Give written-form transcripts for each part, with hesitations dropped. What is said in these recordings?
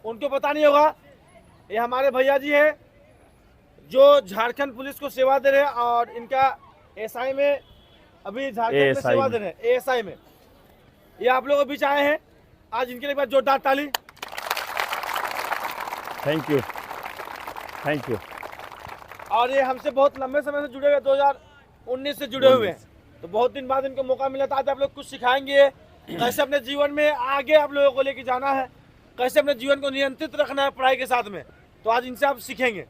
उनको पता नहीं होगा, ये हमारे भैया जी हैं जो झारखंड पुलिस को सेवा दे रहे हैं और इनका एएसआई में अभी झारखंड में सेवा दे रहे हैं, एएसआई में। ये आप लोगों के बीच आए हैं आज, इनके लिए जोरदार ताली। Thank you, thank you. और ये हमसे बहुत लंबे समय से जुड़े हुए, 2019 से जुड़े हुए हैं, तो बहुत दिन बाद इनको मौका मिला था। आज आप लोग कुछ सिखाएंगे कैसे अपने जीवन में आगे आप लोगों को लेके जाना है, कैसे अपने जीवन को नियंत्रित रखना है पढ़ाई के साथ में। तो आज इनसे आप सीखेंगे।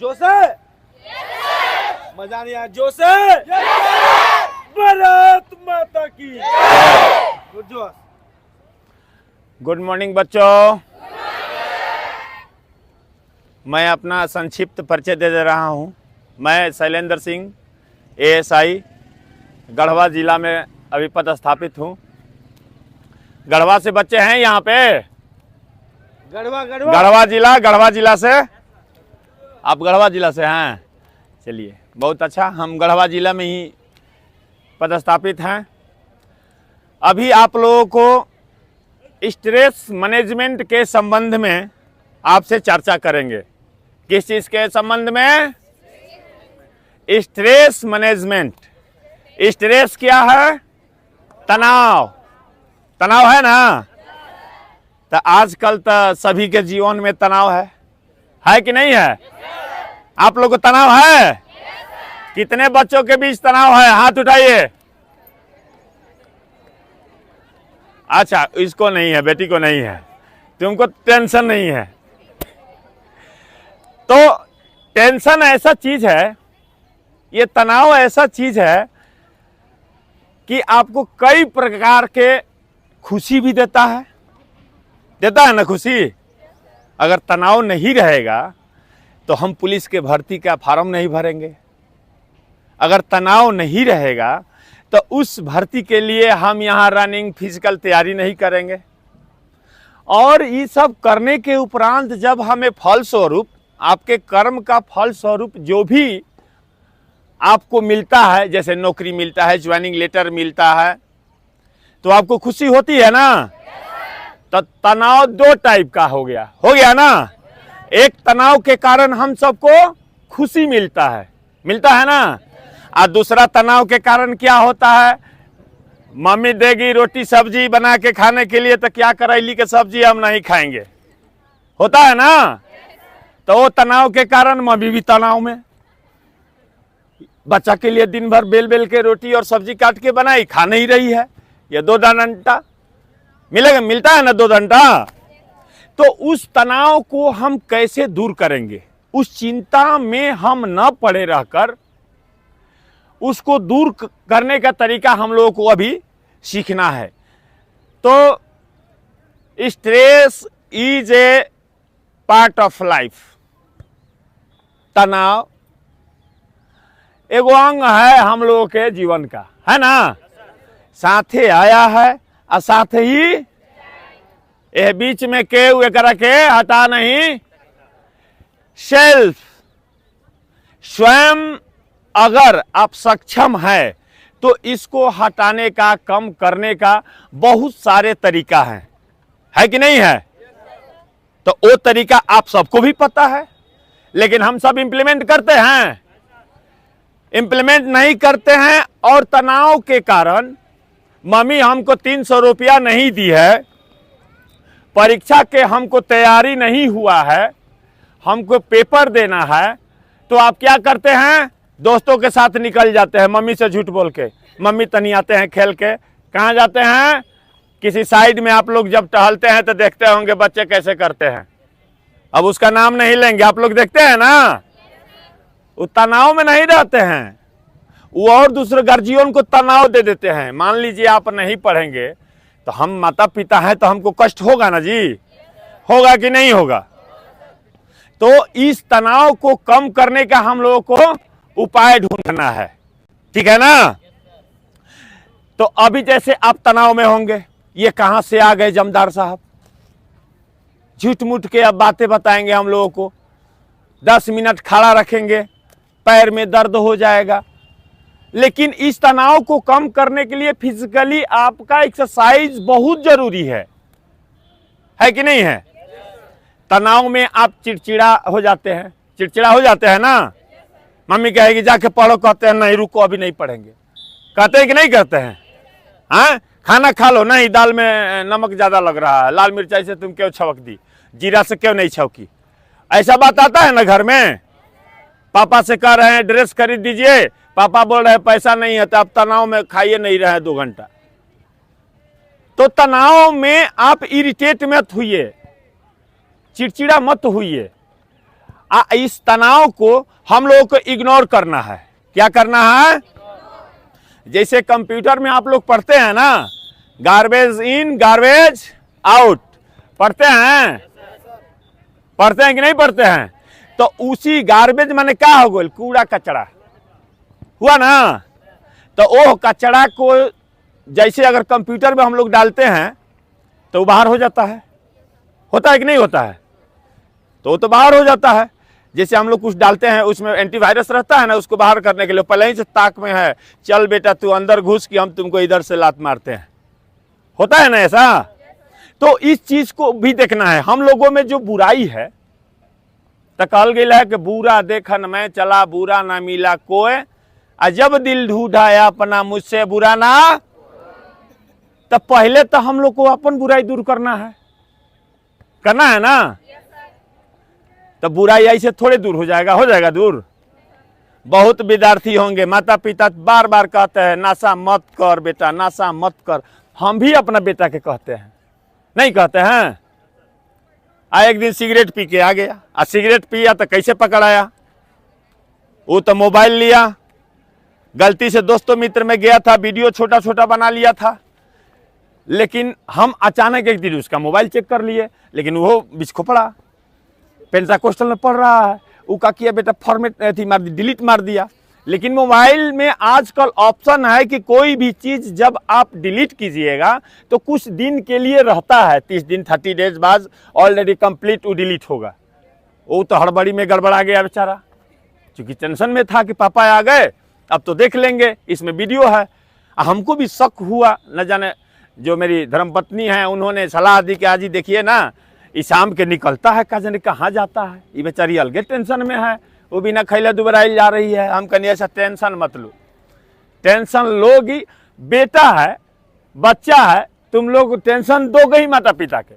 जोश है? मजा नहीं आया? जोश है? भारत माता की जोश। गुड मॉर्निंग बच्चों, मैं अपना संक्षिप्त परिचय दे रहा हूं। मैं शैलेंद्र सिंह, एएसआई, गढ़वा जिला में अभी पदस्थापित हूं। गढ़वा से बच्चे हैं यहाँ पे? गढ़वा जिला से। आप गढ़वा जिला से हैं? चलिए, बहुत अच्छा। हम गढ़वा जिला में ही पदस्थापित हैं। अभी आप लोगों को स्ट्रेस मैनेजमेंट के संबंध में आपसे चर्चा करेंगे। किस चीज़ के संबंध में? Stress management. स्ट्रेस क्या है? तनाव। तनाव है ना? तो आजकल तो सभी के जीवन में तनाव है कि नहीं है? आप लोग को तनाव है? कितने बच्चों के बीच तनाव है? हाथ उठाइए। अच्छा, इसको नहीं है, बेटी को नहीं है, तुमको टेंशन नहीं है। तो टेंशन ऐसा चीज है, ये तनाव ऐसा चीज है कि आपको कई प्रकार के खुशी भी देता है ना खुशी। अगर तनाव नहीं रहेगा तो हम पुलिस के भर्ती का फॉर्म नहीं भरेंगे। अगर तनाव नहीं रहेगा तो उस भर्ती के लिए हम यहाँ रनिंग फिजिकल तैयारी नहीं करेंगे। और ये सब करने के उपरांत जब हमें फल स्वरूप, आपके कर्म का फल स्वरूप जो भी आपको मिलता है, जैसे नौकरी मिलता है, ज्वाइनिंग लेटर मिलता है, तो आपको खुशी होती है ना? तो तनाव दो टाइप का हो गया ना। एक तनाव के कारण हम सबको खुशी मिलता है ना। और दूसरा तनाव के कारण क्या होता है? मम्मी देगी रोटी सब्जी बना के खाने के लिए, तो क्या करेली के सब्जी हम नहीं खाएंगे, होता है ना। तो वो तनाव के कारण मम्मी भी तनाव में, बच्चा के लिए दिन भर बेल बेल के रोटी और सब्जी काट के बनाई, खा नहीं रही है। ये 2 घंटा मिलता है ना, 2 घंटा। तो उस तनाव को हम कैसे दूर करेंगे? उस चिंता में हम न पड़े रहकर उसको दूर करने का तरीका हम लोगों को अभी सीखना है। तो stress is a part of life. तनाव एगो अंग है हम लोगों के जीवन का, है ना। साथे आया है और साथ ही ये बीच में केहू एकरा के हटा नहीं। सेल्फ, स्वयं अगर आप सक्षम है तो इसको हटाने का, कम करने का बहुत सारे तरीका है कि नहीं है? तो वो तरीका आप सबको भी पता है, लेकिन हम सब इंप्लीमेंट करते हैं? इंप्लीमेंट नहीं करते हैं। और तनाव के कारण मम्मी हमको 300 रुपया नहीं दी है, परीक्षा के हमको तैयारी नहीं हुआ है, हमको पेपर देना है, तो आप क्या करते हैं? दोस्तों के साथ निकल जाते हैं, मम्मी से झूठ बोल के। मम्मी तनी आते हैं खेल के। कहाँ जाते हैं? किसी साइड में। आप लोग जब टहलते हैं तो देखते होंगे बच्चे कैसे करते हैं। अब उसका नाम नहीं लेंगे, आप लोग देखते हैं ना। वो तनाव में नहीं रहते हैं, वो और दूसरे गार्जियन को तनाव दे देते हैं। मान लीजिए आप नहीं पढ़ेंगे तो हम माता पिता हैं, तो हमको कष्ट होगा ना जी, होगा कि नहीं होगा? तो इस तनाव को कम करने का हम लोगों को उपाय ढूंढना है, ठीक है ना। तो अभी जैसे आप तनाव में होंगे, ये कहां से आ गए जमदार साहब, झूठ मूठ के अब बातें बताएंगे हम लोगों को। 10 मिनट खड़ा रखेंगे, पैर में दर्द हो जाएगा। लेकिन इस तनाव को कम करने के लिए फिजिकली आपका एक्सरसाइज बहुत जरूरी है कि नहीं है? तनाव में आप चिड़चिड़ा हो जाते हैं, चिड़चिड़ा हो जाते हैं ना। मम्मी कहेगी जाके पढ़ो, कहते हैं नहीं रुको अभी नहीं पढ़ेंगे, कहते हैं कि नहीं कहते हैं? हाँ, खाना खा लो, नहीं दाल में नमक ज्यादा लग रहा है, लाल मिर्चाई से तुम क्यों छौंक दी, जीरा से क्यों नहीं छौंकी। ऐसा बात आता है ना घर में। पापा से कह रहे हैं ड्रेस खरीद दीजिए, पापा बोल रहे हैं पैसा नहीं है, तो आप तनाव में खाइए नहीं रहे 2 घंटा। तो तनाव में आप इरिटेट मत हुइए, चिड़चिड़ा मत हुइए। इस तनाव को हम लोगों को इग्नोर करना है। क्या करना है? जैसे कंप्यूटर में आप लोग पढ़ते हैं ना, गार्बेज इन गार्बेज आउट, पढ़ते हैं? पढ़ते हैं कि नहीं पढ़ते हैं? तो उसी गार्बेज माने क्या हो गया, कूड़ा कचरा हुआ ना। तो वो कचरा को जैसे अगर कंप्यूटर में हम लोग डालते हैं तो वो बाहर हो जाता है, होता है कि नहीं होता है? तो वो तो बाहर हो जाता है। जैसे हम लोग कुछ डालते हैं उसमें एंटीवायरस रहता है ना, उसको बाहर करने के लिए पहले ही से ताक में है, चल बेटा तू अंदर घुस कि हम तुमको इधर से लात मारते हैं, होता है ना ऐसा। तो इस चीज को भी देखना है। हम लोगों में जो बुराई है, तो कहल गया है कि बुरा देखन में चला बुरा ना मिला कोई, जब दिल ढूंढाया अपना मुझसे बुरा ना। तो पहले तो हम लोग को अपन बुराई दूर करना है ना। तो बुराई ऐसे थोड़े दूर हो जाएगा दूर। बहुत विद्यार्थी होंगे, माता पिता बार बार कहते हैं नशा मत कर बेटा, नशा मत कर। हम भी अपना बेटा के कहते हैं, नहीं कहते हैं? एक दिन सिगरेट पी के आ गया, सिगरेट पिया तो कैसे पकड़ाया? वो तो मोबाइल लिया, गलती से दोस्तों मित्र में गया था, वीडियो छोटा छोटा बना लिया था। लेकिन हम अचानक एक दिन उसका मोबाइल चेक कर लिए, लेकिन वो बिस्को पड़ा, पेंटाकोस्टल में पढ़ रहा है। वो क्या किया बेटा, फॉर्मेट थी मार दी, डिलीट मार दिया। लेकिन मोबाइल में आजकल ऑप्शन है कि कोई भी चीज जब आप डिलीट कीजिएगा तो कुछ दिन के लिए रहता है, 30 दिन 30 डेज बाद ऑलरेडी कंप्लीट वो डिलीट होगा। वो तो हड़बड़ी में गड़बड़ा गया बेचारा, क्योंकि टेंशन में था कि पापा आ गए अब तो देख लेंगे, इसमें वीडियो है। हमको भी शक हुआ, न जाने जो मेरी धर्मपत्नी है उन्होंने सलाह दी कि आज ही देखिए ना, इस शाम के निकलता है, कहा जाने कहाँ जाता है, ये बेचारी अलगे टेंशन में है, वो बिना खैले दुबराइल जा रही है। हम कहने ऐसा टेंशन मत लो, टेंशन लोगी, बेटा है, बच्चा है, तुम लोग टेंशन दोगे ही माता पिता के।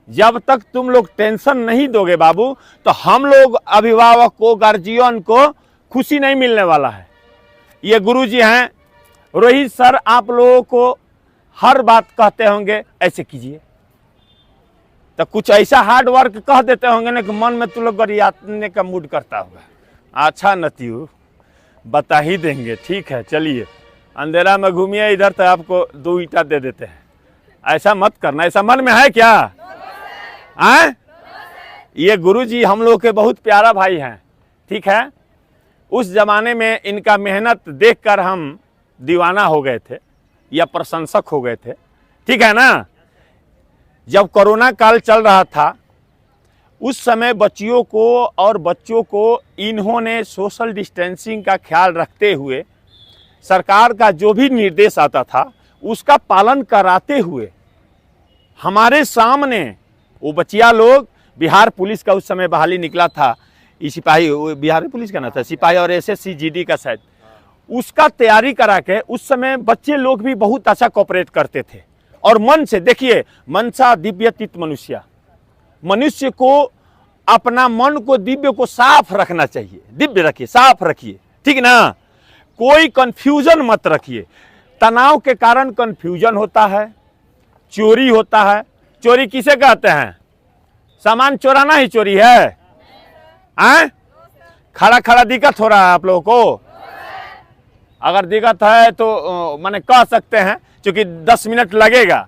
जब तक तुम लोग टेंशन नहीं दोगे बाबू, तो हम लोग अभिभावक को, गार्जियन को खुशी नहीं मिलने वाला है। ये गुरुजी हैं रोहित सर, आप लोगों को हर बात कहते होंगे ऐसे कीजिए, तो कुछ ऐसा हार्ड वर्क कह देते होंगे ना कि मन में तुम लोग गरियाने का मूड करता होगा। अच्छा नतीयू बता ही देंगे, ठीक है चलिए, अंधेरा में घूमिए इधर तो आपको 2 ईंटा दे देते हैं। ऐसा मत करना, ऐसा मन में है क्या? आए? ये गुरुजी हम लोग के बहुत प्यारा भाई हैं, ठीक है। उस जमाने में इनका मेहनत देखकर हम दीवाना हो गए थे या प्रशंसक हो गए थे, ठीक है ना। जब कोरोना काल चल रहा था उस समय बच्चियों को और बच्चों को इन्होंने सोशल डिस्टेंसिंग का ख्याल रखते हुए सरकार का जो भी निर्देश आता था उसका पालन कराते हुए हमारे सामने वो बच्चिया लोग, बिहार पुलिस का उस समय बहाली निकला था, सिपाही, बिहार पुलिस का ना था, सिपाही और SSC GD का शायद, उसका तैयारी करा के उस समय बच्चे लोग भी बहुत अच्छा कोऑपरेट करते थे। और मन से देखिए, मनसा दिव्यतीत मनुष्य, मनुष्य को अपना मन को, दिव्य को साफ रखना चाहिए। दिव्य रखिए, साफ रखिए, ठीक ना। कोई कंफ्यूजन मत रखिए। तनाव के कारण कंफ्यूजन होता है, चोरी होता है। चोरी किसे कहते हैं? सामान चोराना ही चोरी है। खड़ा खड़ा दिक्कत हो रहा है आप लोगों को? अगर दिक्कत है तो माने कह सकते हैं, क्योंकि 10 मिनट लगेगा।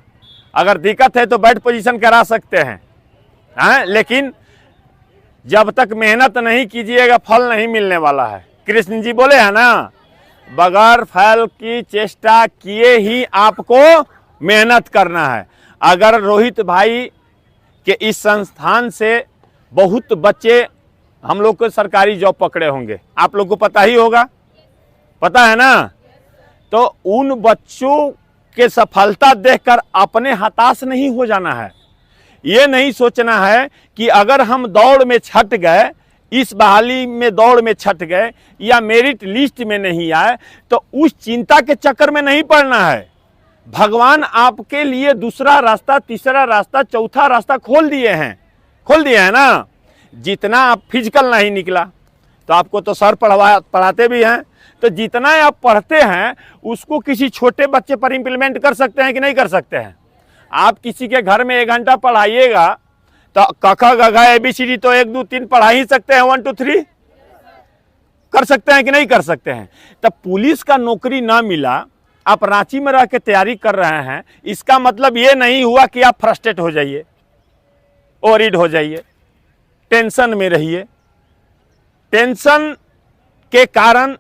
अगर दिक्कत है तो बेड पोजीशन करा सकते हैं, लेकिन जब तक मेहनत नहीं कीजिएगा फल नहीं मिलने वाला है। कृष्ण जी बोले हैं ना, बगैर फल की चेष्टा किए ही आपको मेहनत करना है। अगर रोहित भाई के इस संस्थान से बहुत बच्चे हम लोग को सरकारी जॉब पकड़े होंगे, आप लोग को पता ही होगा, पता है ना। तो उन बच्चों के सफलता देखकर अपने हताश नहीं हो जाना है। ये नहीं सोचना है कि अगर हम दौड़ में छट गए, इस बहाली में दौड़ में छट गए या मेरिट लिस्ट में नहीं आए, तो उस चिंता के चक्कर में नहीं पड़ना है। भगवान आपके लिए दूसरा रास्ता, तीसरा रास्ता, चौथा रास्ता खोल दिए हैं ना। जितना आप फिजिकल नहीं निकला, तो आपको तो सर पढ़ाते भी हैं, तो जितना आप पढ़ते हैं उसको किसी छोटे बच्चे पर इम्प्लीमेंट कर सकते हैं कि नहीं कर सकते हैं। आप किसी के घर में 1 घंटा पढ़ाइएगा तो क ख ग घ ABCD तो 1 2 3 पढ़ा ही सकते हैं, 1 2 3 कर सकते हैं कि नहीं कर सकते हैं। तब पुलिस का नौकरी ना मिला, आप रांची में रह के तैयारी कर रहे हैं, इसका मतलब ये नहीं हुआ कि आप फ्रस्ट्रेट हो जाइए, ओवरईड हो जाइए, टेंशन में रहिए। टेंशन के कारण,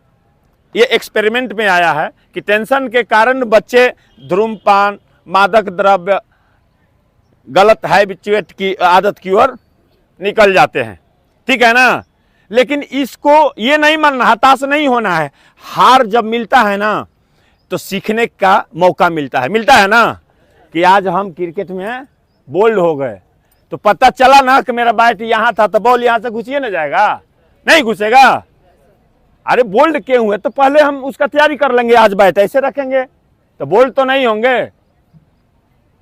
ये एक्सपेरिमेंट में आया है कि टेंशन के कारण बच्चे धूम्रपान, मादक द्रव्य, गलत हैबिचुएट की आदत की ओर निकल जाते हैं, ठीक है ना। लेकिन इसको ये नहीं मानना, हताश नहीं होना है। हार जब मिलता है ना तो सीखने का मौका मिलता है ना। कि आज हम क्रिकेट में बोल्ड हो गए तो पता चला ना कि मेरा बैट यहाँ था, तो बॉल यहाँ से घुसिए ना जाएगा, नहीं घुसेगा। अरे बोल्ड क्यों हुए, तो पहले हम उसका तैयारी कर लेंगे, आज बैट ऐसे रखेंगे तो बोल्ड तो नहीं होंगे,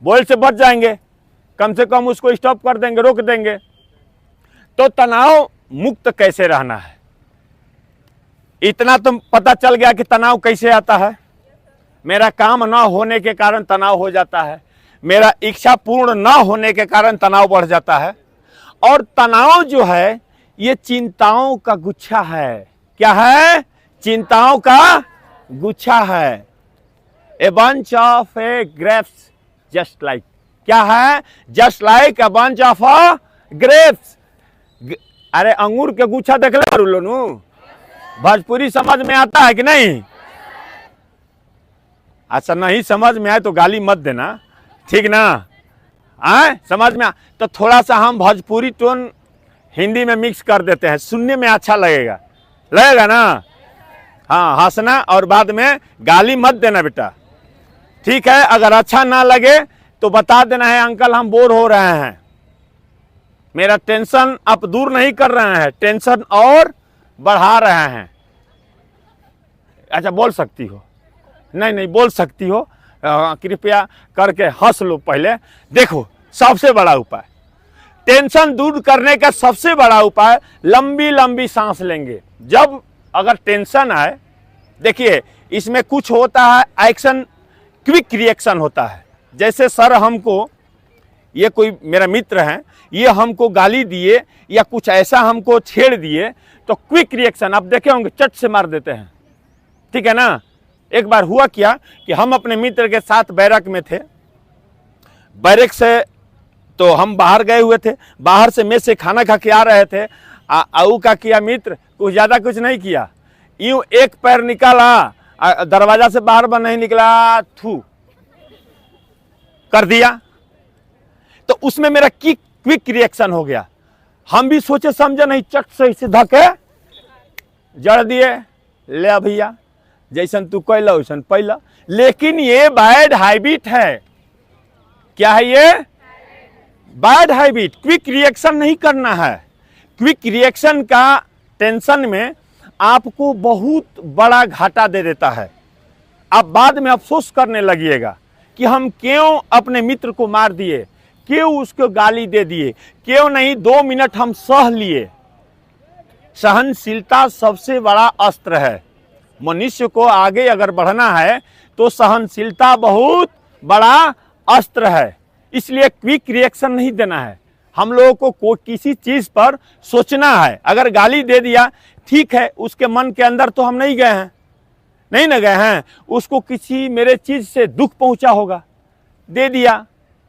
बोल्ड से बच जाएंगे, कम से कम उसको स्टॉप कर देंगे, रोक देंगे। तो तनाव मुक्त कैसे रहना है, इतना तो पता चल गया कि तनाव कैसे आता है। मेरा काम ना होने के कारण तनाव हो जाता है, मेरा इच्छा पूर्ण ना होने के कारण तनाव बढ़ जाता है। और तनाव जो है ये चिंताओं का गुच्छा है। क्या है? चिंताओं का गुच्छा है। A bunch of A grapes just like, क्या है? Just like a bunch of grapes. अरे अंगूर के गुच्छा देख ले लोनू, भोजपुरी समझ में आता है कि नहीं? अच्छा नहीं समझ में आए तो गाली मत देना, ठीक ना। आए समझ में तो थोड़ा सा हम भोजपुरी टोन हिंदी में मिक्स कर देते हैं, सुनने में अच्छा लगेगा ना। हाँ, हंसना और बाद में गाली मत देना बेटा, ठीक है। अगर अच्छा ना लगे तो बता देना है, अंकल हम बोर हो रहे हैं, मेरा टेंशन आप दूर नहीं कर रहे हैं, टेंशन और बढ़ा रहे हैं। अच्छा बोल सकती हो? नहीं बोल सकती हो, कृपया करके हंस लो पहले। देखो सबसे बड़ा उपाय, टेंशन दूर करने का सबसे बड़ा उपाय, लंबी लंबी सांस लेंगे। जब अगर टेंशन आए, देखिए इसमें कुछ होता है एक्शन, क्विक रिएक्शन होता है। जैसे सर हमको, ये कोई मेरा मित्र है, ये हमको गाली दिए या कुछ ऐसा हमको छेड़ दिए तो क्विक रिएक्शन आप देखे होंगे, चट से मार देते हैं, ठीक है ना। एक बार हुआ क्या कि हम अपने मित्र के साथ बैरक में थे, बैरक से तो हम बाहर गए हुए थे, बाहर से मेस से खाना खा के आ रहे थे। आऊ का किया मित्र, कुछ ज़्यादा कुछ नहीं किया, यूं एक पैर निकाला, दरवाजा से बाहर बन नहीं निकला, थू कर दिया। तो उसमें मेरा क्विक रिएक्शन हो गया। हम भी सोचे समझे नहीं, चट से इसे धके जड़ दिए, ले भैया जैसन तू कैला वैसन पैला। लेकिन ये बैड हैबिट है। क्या है ये? Bad habit. क्विक रिएक्शन नहीं करना है। क्विक रिएक्शन का टेंशन में आपको बहुत बड़ा घाटा दे देता है। आप बाद में अफसोस करने लगिएगा कि हम क्यों अपने मित्र को मार दिए, क्यों उसको गाली दे दिए, क्यों नहीं 2 मिनट हम सह लिए। सहनशीलता सबसे बड़ा अस्त्र है। मनुष्य को आगे अगर बढ़ना है तो सहनशीलता बहुत बड़ा अस्त्र है। इसलिए क्विक रिएक्शन नहीं देना है। हम लोगों को किसी चीज पर सोचना है। अगर गाली दे दिया ठीक है, उसके मन के अंदर तो हम नहीं गए हैं, नहीं न गए हैं, उसको किसी मेरे चीज से दुख पहुंचा होगा, दे दिया,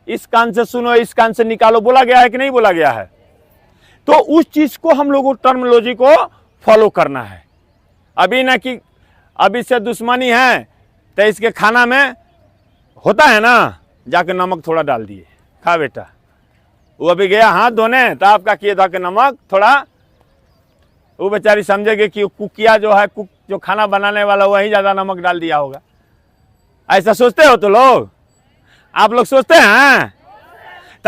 इस कान से सुनो इस कान से निकालो, बोला गया है कि नहीं बोला गया है। तो उस चीज को हम लोगों टर्मिनोलॉजी को फॉलो करना है। अभी ना कि अभी से दुश्मनी है तो इसके खाना में होता है ना, जाके नमक थोड़ा डाल दिए, खा बेटा। वो अभी गया हाथ धोने तो आपका किए था कि नमक थोड़ा, वो बेचारी समझेगी कि कुकिया जो है, कुक जो खाना बनाने वाला वही ज्यादा नमक डाल दिया होगा। ऐसा सोचते हो तो लोग, आप लोग सोचते हैं?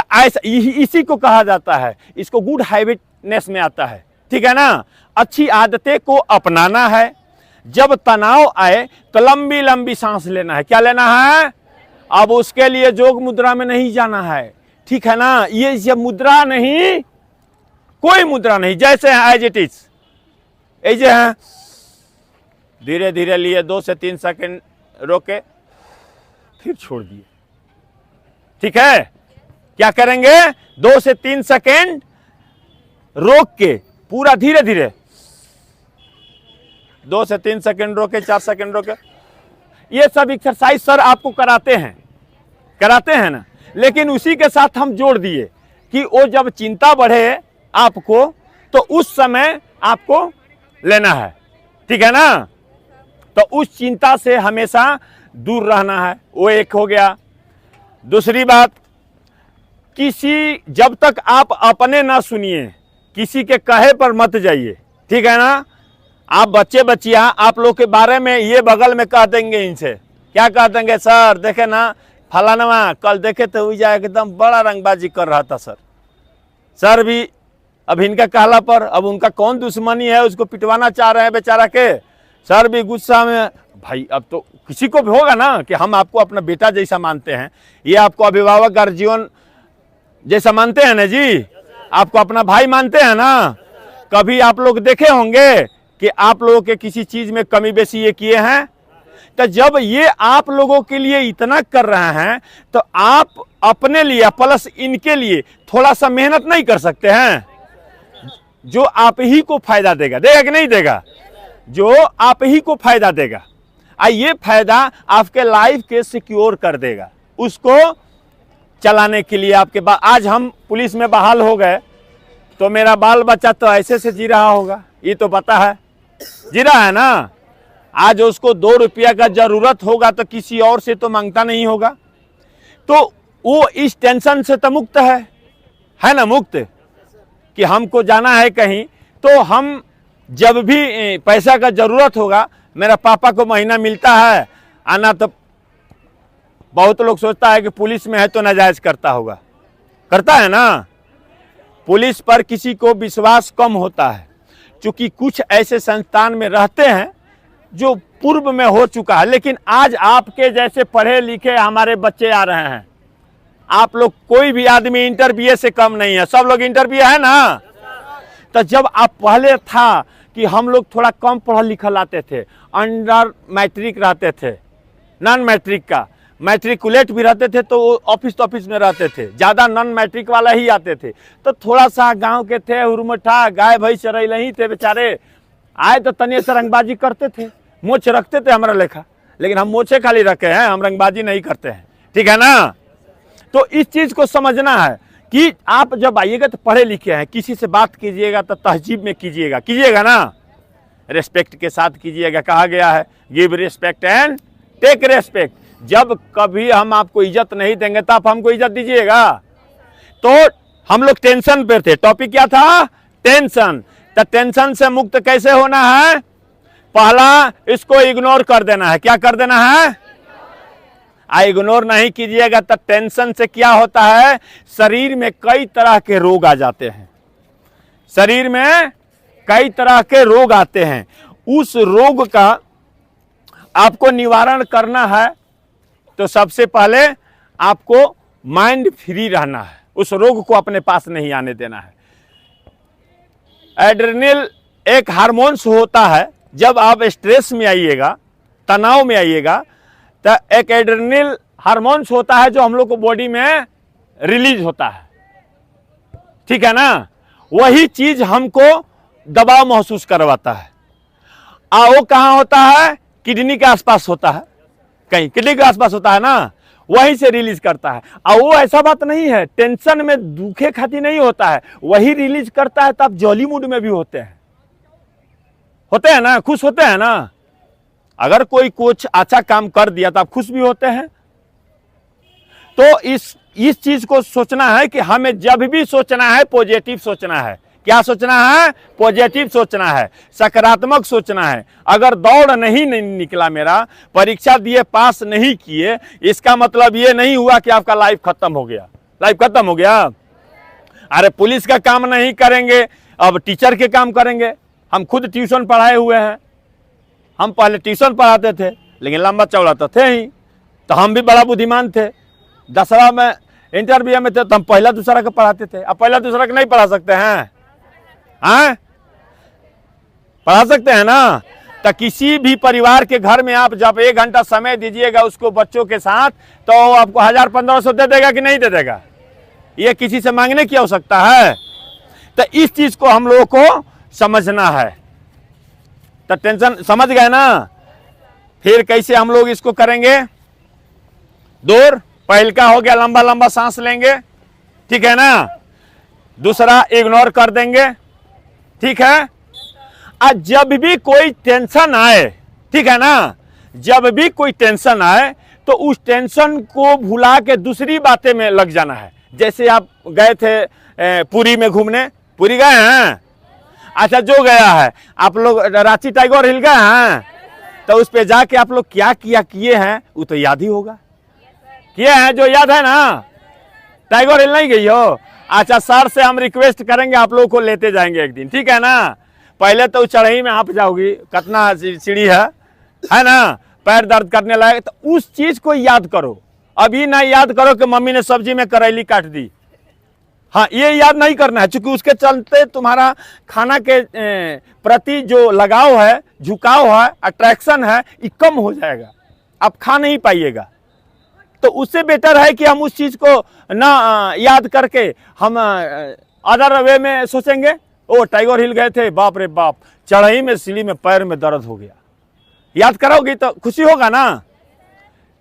तो ऐसा इसी को कहा जाता है, इसको गुड हैबिटनेस में आता है, ठीक है ना। अच्छी आदतें को अपनाना है। जब तनाव आए तो लंबी लंबी सांस लेना है। क्या लेना है? अब उसके लिए योग मुद्रा में नहीं जाना है, ठीक है ना। ये मुद्रा नहीं, कोई मुद्रा नहीं, जैसे है एज इट इज, ऐसे हैं। धीरे धीरे लिए 2 से 3 सेकंड रोके, फिर छोड़ दिए, ठीक है। क्या करेंगे? 2 से 3 सेकंड रोक के पूरा धीरे धीरे, 2 से 3 सेकंड रोके, 4 सेकंड रोके। ये सब एक्सरसाइज सर आपको कराते हैं ना, लेकिन उसी के साथ हम जोड़ दिए कि वो जब चिंता बढ़े आपको तो उस समय आपको लेना है, ठीक है ना। तो उस चिंता से हमेशा दूर रहना है, वो एक हो गया। दूसरी बात, जब तक आप अपने ना सुनिए, किसी के कहे पर मत जाइए, ठीक है ना। आप बच्चे बच्चियां आप लोग के बारे में ये बगल में कह देंगे, इनसे क्या कह देंगे? सर देखे ना फलाना कल देखे तो हुई जाए एकदम बड़ा रंगबाजी कर रहा था सर भी अब इनका कहला पर, अब उनका कौन दुश्मनी है, उसको पिटवाना चाह रहे हैं बेचारा के। सर भी गुस्सा में। भाई अब तो किसी को भी होगा ना कि हम आपको अपना बेटा जैसा मानते हैं, ये आपको अभिभावक गार्जियन जैसा मानते हैं ना जी, आपको अपना भाई मानते हैं ना। कभी आप लोग देखे होंगे कि आप लोगों के किसी चीज में कमी बेसी ये किए हैं? तो जब ये आप लोगों के लिए इतना कर रहे हैं तो आप अपने लिए प्लस इनके लिए थोड़ा सा मेहनत नहीं कर सकते हैं, जो आप ही को फायदा देगा कि नहीं देगा? जो आप ही को फायदा देगा, ये फायदा आपके लाइफ के सिक्योर कर देगा, उसको चलाने के लिए आपके आज हम पुलिस में बहाल हो गए तो मेरा बाल बच्चा तो ऐसे से जी रहा होगा, ये तो पता है, जी रहा है ना। आज उसको 2 रुपया का जरूरत होगा तो किसी और से तो मांगता नहीं होगा, तो वो इस टेंशन से तो मुक्त है ना, मुक्त कि हमको जाना है कहीं तो हम जब भी पैसा का जरूरत होगा, मेरा पापा को महीना मिलता है आना, तो बहुत लोग सोचता है कि पुलिस में है तो नाजायज करता होगा, करता है ना। पुलिस पर किसी को विश्वास कम होता है, क्योंकि कुछ ऐसे संस्थान में रहते हैं जो पूर्व में हो चुका है। लेकिन आज आपके जैसे पढ़े लिखे हमारे बच्चे आ रहे हैं, आप लोग कोई भी आदमी इंटर बीए से कम नहीं है, सब लोग इंटर बीए है ना। तो जब आप पहले था कि हम लोग थोड़ा कम पढ़ा लिखा आते थे, अंडर मैट्रिक रहते थे, नॉन मैट्रिक का मैट्रिकुलेट भी रहते थे, तो ऑफिस में रहते थे, ज़्यादा नॉन मैट्रिक वाला ही आते थे। तो थोड़ा सा गांव के थे, हुरमठा गाय भैंस चरई नहीं थे बेचारे, आए तो तनिए से रंगबाजी करते थे, मोछ रखते थे हमारा लेखा, लेकिन हम मोछे खाली रखे हैं, हम रंगबाजी नहीं करते हैं, ठीक है ना। तो इस चीज़ को समझना है कि आप जब आइएगा तो पढ़े लिखे हैं, किसी से बात कीजिएगा तो तहजीब में कीजिएगा ना, रेस्पेक्ट के साथ कीजिएगा। कहा गया है give respect and take respect. जब कभी हम आपको इज्जत नहीं देंगे तो आप हमको इज्जत दीजिएगा। तो हम लोग टेंशन पे थे, टॉपिक क्या था? टेंशन। तो टेंशन से मुक्त कैसे होना है? पहला, इसको इग्नोर कर देना है। क्या कर देना है? इग्नोर नहीं कीजिएगा तो टेंशन से क्या होता है, शरीर में कई तरह के रोग आ जाते हैं, शरीर में कई तरह के रोग आते हैं। उस रोग का आपको निवारण करना है तो सबसे पहले आपको माइंड फ्री रहना है, उस रोग को अपने पास नहीं आने देना है। एड्रेनल एक हार्मोन्स होता है, जब आप स्ट्रेस में आइएगा, तनाव में आइएगा, तो एक एड्रेनल हार्मोन्स होता है जो हम लोग को बॉडी में रिलीज होता है, ठीक है ना। वही चीज हमको दबाव महसूस करवाता है। वो कहाँ होता है? किडनी के आसपास होता है, कहीं किडनी के आसपास होता है ना, वहीं से रिलीज करता है। और वो ऐसा बात नहीं है टेंशन में दुखे खाती नहीं होता है, वही रिलीज करता है, तो आप जॉली मूड में भी होते हैं ना, खुश होते हैं ना। अगर कोई कुछ अच्छा काम कर दिया तो आप खुश भी होते हैं। तो इस चीज को सोचना है कि हमें जब भी सोचना है पॉजिटिव सोचना है। क्या सोचना है? पॉजिटिव सोचना है, सकारात्मक सोचना है। अगर दौड़ नहीं निकला, मेरा परीक्षा दिए पास नहीं किए, इसका मतलब ये नहीं हुआ कि आपका लाइफ खत्म हो गया। लाइफ खत्म हो गया। अरे पुलिस का काम नहीं करेंगे, अब टीचर के काम करेंगे। हम खुद ट्यूशन पढ़ाए हुए हैं, हम पहले ट्यूशन पढ़ाते थे, लेकिन लंबा चौड़ा तो थे ही, तो हम भी बड़ा बुद्धिमान थे। 10वीं में इंटरमीडिएट में थे तो हम पहला दूसरा का पढ़ाते थे। अब पहला दूसरा का नहीं पढ़ा सकते हैं? पढ़ा सकते हैं ना। तो किसी भी परिवार के घर में आप जब 1 घंटा समय दीजिएगा उसको बच्चों के साथ, तो आपको 1000-1500 दे देगा कि नहीं दे देगा? ये किसी से मांगने की आवश्यकता है? तो इस चीज को हम लोगों को समझना है। तो टेंशन समझ गए ना। फिर कैसे हम लोग इसको करेंगे दूर? पहल का हो गया, लंबा लंबा सांस लेंगे, ठीक है ना। दूसरा इग्नोर कर देंगे, ठीक है। आज जब भी कोई टेंशन आए, ठीक है ना, जब भी कोई टेंशन आए तो उस टेंशन को भुला के दूसरी बातें में लग जाना है। जैसे आप गए थे पुरी में घूमने, पुरी गए हैं? अच्छा, जो गया है, आप लोग रांची टाइगर हिल गए हैं? तो उस पे जाके आप लोग क्या किया किए हैं वो तो याद ही होगा। किए हैं जो याद है ना? टाइगर हिल नहीं गई हो? अच्छा, सर से हम रिक्वेस्ट करेंगे, आप लोगों को लेते जाएंगे एक दिन, ठीक है ना। पहले तो चढ़ाई में आप जाओगी, कितना सीढ़ी है ना, पैर दर्द करने लगे, तो उस चीज को याद करो। अभी ना याद करो कि मम्मी ने सब्जी में करेली काट दी, हाँ, ये याद नहीं करना है, क्योंकि उसके चलते तुम्हारा खाना के प्रति जो लगाव है, झुकाव है, अट्रैक्शन है, ये कम हो जाएगा, आप खा नहीं पाइएगा। तो उससे बेटर है कि हम उस चीज को ना याद करके हम अदर वे में सोचेंगे। ओ टाइगर हिल गए थे, बाप रे बाप, चढ़ाई में सीढ़ी में पैर में दर्द हो गया। याद करोगी तो खुशी होगा ना।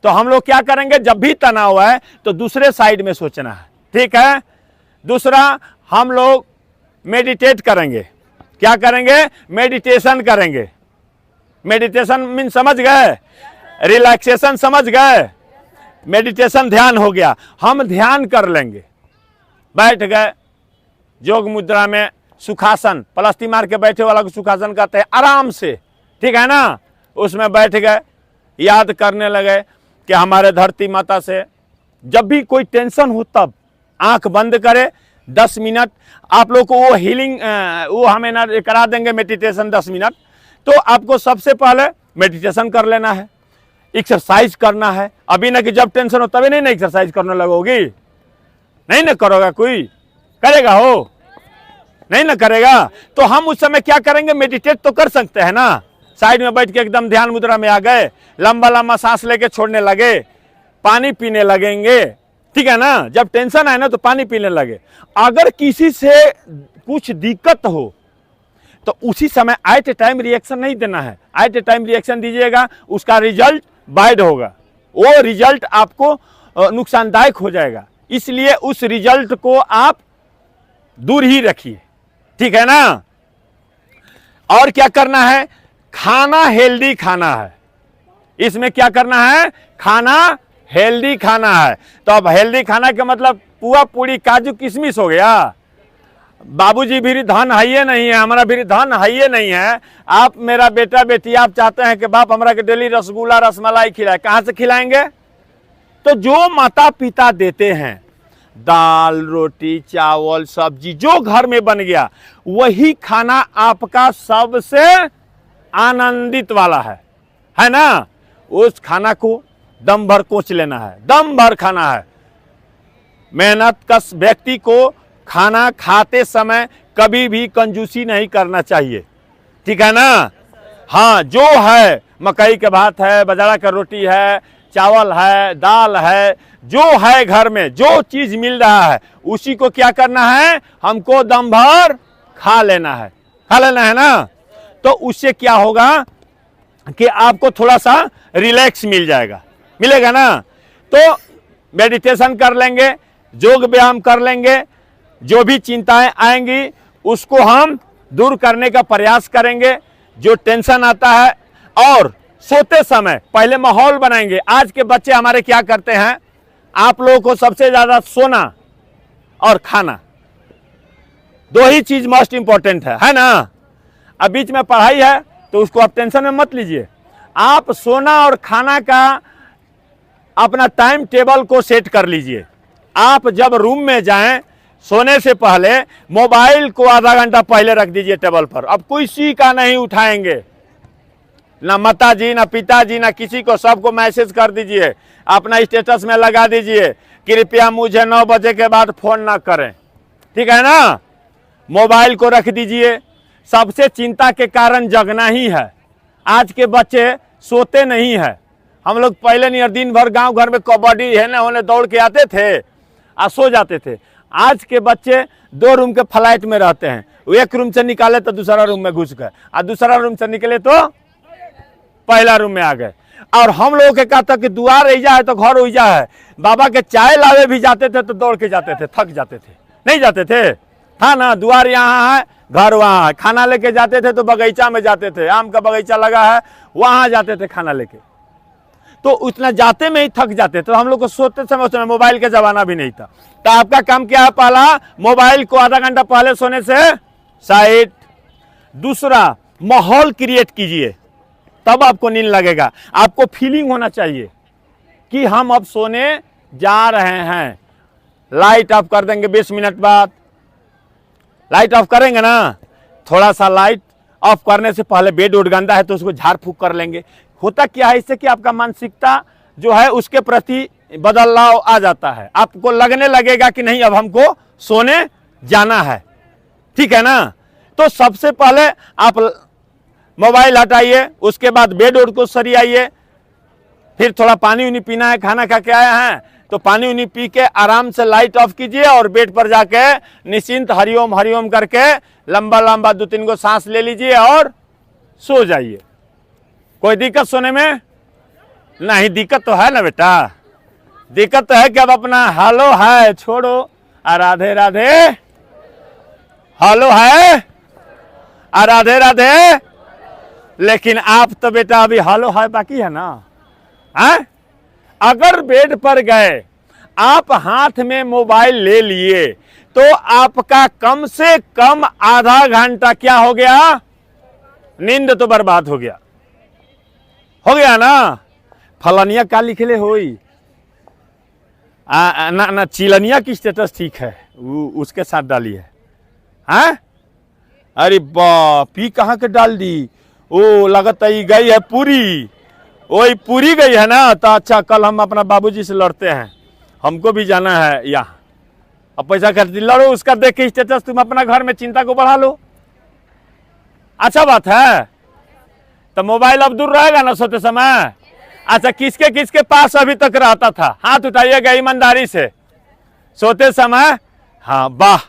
तो हम लोग क्या करेंगे, जब भी तनाव है तो दूसरे साइड में सोचना है, ठीक है। दूसरा, हम लोग मेडिटेट करेंगे। क्या करेंगे? मेडिटेशन करेंगे। मेडिटेशन मीन समझ गए? रिलैक्सेशन समझ गए? मेडिटेशन ध्यान हो गया। हम ध्यान कर लेंगे, बैठ गए योग मुद्रा में, सुखासन, पलस्ती मार के बैठे वाला को सुखासन कहते हैं, आराम से, ठीक है ना। उसमें बैठ गए, याद करने लगे कि हमारे धरती माता से। जब भी कोई टेंशन हो तब आंख बंद करे, 10 मिनट आप लोग को वो हीलिंग वो हमें ना करा देंगे, मेडिटेशन 10 मिनट। तो आपको सबसे पहले मेडिटेशन कर लेना है, एक्सरसाइज करना है। अभी ना कि जब टेंशन हो तभी नहीं ना एक्सरसाइज करने लगोगी, नहीं ना करोगा, कोई करेगा हो? नहीं ना करेगा। तो हम उस समय क्या करेंगे, मेडिटेट तो कर सकते हैं ना। साइड में बैठ के एकदम ध्यान मुद्रा में आ गए, लंबा लंबा सांस लेके छोड़ने लगे, पानी पीने लगेंगे, ठीक है ना। जब टेंशन आए ना तो पानी पीने लगे। अगर किसी से कुछ दिक्कत हो तो उसी समय एट ए टाइम रिएक्शन नहीं देना है। एट ए टाइम रिएक्शन दीजिएगा, उसका रिजल्ट बैड होगा, वो रिजल्ट आपको नुकसानदायक हो जाएगा। इसलिए उस रिजल्ट को आप दूर ही रखिए, ठीक है ना। और क्या करना है, खाना हेल्दी खाना है। इसमें क्या करना है, खाना हेल्दी खाना है। तो अब हेल्दी खाना का मतलब पुआ पूड़ी काजू किशमिश हो गया। बाबूजी भी धन है ये नहीं है, हमारा भी धन है ये नहीं है। आप मेरा बेटा बेटी आप चाहते हैं कि बाप हमारा के डेली रसगुल्ला रसमलाई खिलाए, कहाँ से खिलाएंगे? तो जो माता पिता देते हैं, दाल रोटी चावल सब्जी जो घर में बन गया, वही खाना आपका सबसे आनंदित वाला है ना। उस खाना को दम भर कोच लेना है, दम भर खाना है। मेहनत कश व्यक्ति को खाना खाते समय कभी भी कंजूसी नहीं करना चाहिए, ठीक है ना। हाँ, जो है मकई के भात है, बाजरा का रोटी है, चावल है, दाल है, जो है घर में जो चीज मिल रहा है उसी को क्या करना है, हमको दम भर खा लेना है ना। तो उससे क्या होगा कि आपको थोड़ा सा रिलैक्स मिलेगा ना। तो मेडिटेशन कर लेंगे, योग व्यायाम कर लेंगे, जो भी चिंताएं आएंगी उसको हम दूर करने का प्रयास करेंगे, जो टेंशन आता है। और सोते समय पहले माहौल बनाएंगे। आज के बच्चे हमारे क्या करते हैं, आप लोगों को सबसे ज्यादा सोना और खाना, दो ही चीज मोस्ट इंपॉर्टेंट है ना। अब बीच में पढ़ाई है तो उसको आप टेंशन में मत लीजिए। आप सोना और खाना का अपना टाइम टेबल को सेट कर लीजिए। आप जब रूम में जाएं सोने से पहले मोबाइल को आधा घंटा पहले रख दीजिए टेबल पर। अब किसी का नहीं उठाएंगे, ना माता जी ना पिताजी ना किसी को, सबको मैसेज कर दीजिए, अपना स्टेटस में लगा दीजिए, कृपया मुझे 9 बजे के बाद फोन ना करें, ठीक है ना। मोबाइल को रख दीजिए। सबसे चिंता के कारण जगना ही है। आज के बच्चे सोते नहीं है। हम लोग पहले नहीं दिन भर गांव घर में कबड्डी है ना होने दौड़ के आते थे और सो जाते थे। आज के बच्चे 2 रूम के फ्लैट में रहते हैं, एक रूम से निकाले तो दूसरा रूम में घुस गए, और दूसरा रूम से निकले तो पहला रूम में आ गए। और हम लोगों के कहता कि द्वार ऐजा है तो घर ओइजा है। बाबा के चाय लावे भी जाते थे तो दौड़ के जाते थे, थक जाते थे, नहीं जाते थे, हाँ ना। द्वार यहाँ है, घर वहाँ है। खाना लेके जाते थे तो बगीचा में जाते थे, आम का बगीचा लगा है वहां जाते थे खाना लेके, तो उतना जाते में ही थक जाते। तो हम लोग को सोते समय उस समय मोबाइल का जमाना भी नहीं था। तो आपका काम क्या है? पहला, मोबाइल को आधा घंटा पहले सोने से साइड। दूसरा, माहौल क्रिएट कीजिए, तब आपको नींद लगेगा। आपको फीलिंग होना चाहिए कि हम अब सोने जा रहे हैं। लाइट ऑफ कर देंगे 20 मिनट बाद, लाइट ऑफ करेंगे ना, थोड़ा सा लाइट ऑफ करने से पहले बेड उड़ गंदा है तो उसको झाड़ फूक कर लेंगे। होता क्या है इससे कि आपका मानसिकता जो है उसके प्रति बदलाव आ जाता है। आपको लगने लगेगा कि नहीं अब हमको सोने जाना है, ठीक है ना। तो सबसे पहले आप मोबाइल हटाइए, उसके बाद बेड उड़ को सरियाइए, फिर थोड़ा पानी उनी पीना है, खाना खा के आए हैं तो पानी उनी पी के आराम से लाइट ऑफ कीजिए और बेड पर जाके निश्चिंत हरिओम हरिओम करके लंबा लंबा 2-3 गो सांस ले लीजिए और सो जाइए। कोई दिक्कत सोने में नहीं? दिक्कत तो है ना बेटा, दिक्कत तो है कि अब अपना हेलो है छोड़ो, राधे राधे हेलो है, राधे राधे, लेकिन आप तो बेटा अभी हेलो है बाकी है ना। है? अगर बेड पर गए, आप हाथ में मोबाइल ले लिए तो आपका कम से कम आधा घंटा क्या हो गया? नींद तो बर्बाद हो गया ना। फलानिया का लिखले होई ना चिलनिया की स्टेटस ठीक है, उसके साथ डाली है। हैं? अरे बाप, ई कहाँ के डाल दी? ओ लगता ही गई है पूरी, वही पूरी गई है ना। तो अच्छा, कल हम अपना बाबूजी से लड़ते हैं, हमको भी जाना है यहाँ, अब पैसा खर्च लड़ो, उसका देख के स्टेटस तुम अपना घर में चिंता को बढ़ा लो, अच्छा बात है। तो मोबाइल अब दूर रहेगा ना सोते समय। अच्छा, किसके किसके पास अभी तक रहता था? हाथ उठाइएगा ईमानदारी से सोते समय। हाँ, वाह,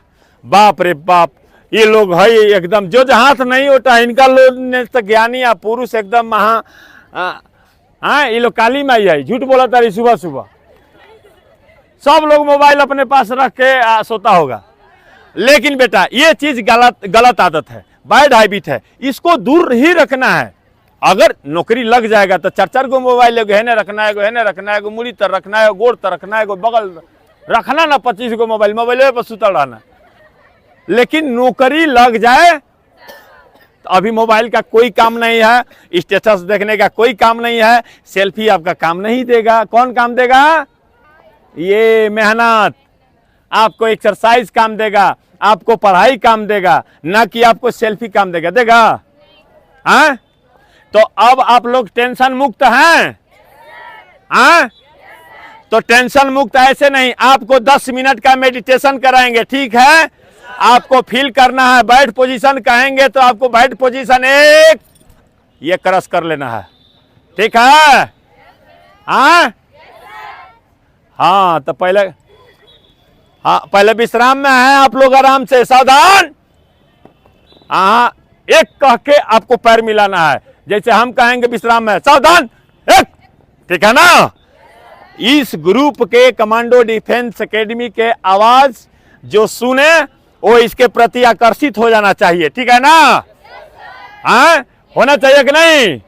बाप रे बाप, ये लोग है एकदम जो हाथ नहीं उठा, इनका लोग ने तो ज्ञानी या पुरुष एकदम महा। हाँ, ये लोग काली माई है, झूठ बोला तारी सुबह सुबह। सब लोग मोबाइल अपने पास रख के सोता होगा। लेकिन बेटा ये चीज गलत आदत है, बैड हैबिट है, इसको दूर ही रखना है। अगर नौकरी लग जाएगा तो 4-4 गो मोबाइल हेने रखना है, हेने रखना है, मुड़ी तर रखना है, गोड़ तर रखना है, बगल रखना ना 25 गो मोबाइल, मोबाइल पर सुतल रहना। लेकिन नौकरी लग जाए तो अभी मोबाइल का कोई काम नहीं है, स्टेटस देखने का कोई काम नहीं है, सेल्फी आपका काम नहीं देगा। कौन काम देगा? ये मेहनत, आपको एक्सरसाइज काम देगा, आपको पढ़ाई काम देगा, ना कि आपको सेल्फी काम देगा। हाँ, तो अब आप लोग टेंशन मुक्त हैं? हाँ, तो टेंशन मुक्त ऐसे नहीं, आपको 10 मिनट का मेडिटेशन कराएंगे, ठीक है। आपको फील करना है, बैठ पोजीशन कहेंगे तो आपको बैठ पोजीशन एक ये क्रॉस कर लेना है, ठीक है। हाँ हाँ, तो पहले विश्राम में है आप लोग, आराम से, सावधान। हाँ, एक कह के आपको पैर मिलाना है, जैसे हम कहेंगे विश्राम में, सावधान एक, ठीक है ना। इस ग्रुप के कमांडो डिफेंस एकेडमी के आवाज जो सुने वो इसके प्रति आकर्षित हो जाना चाहिए, ठीक है ना। हाँ, होना चाहिए कि नहीं?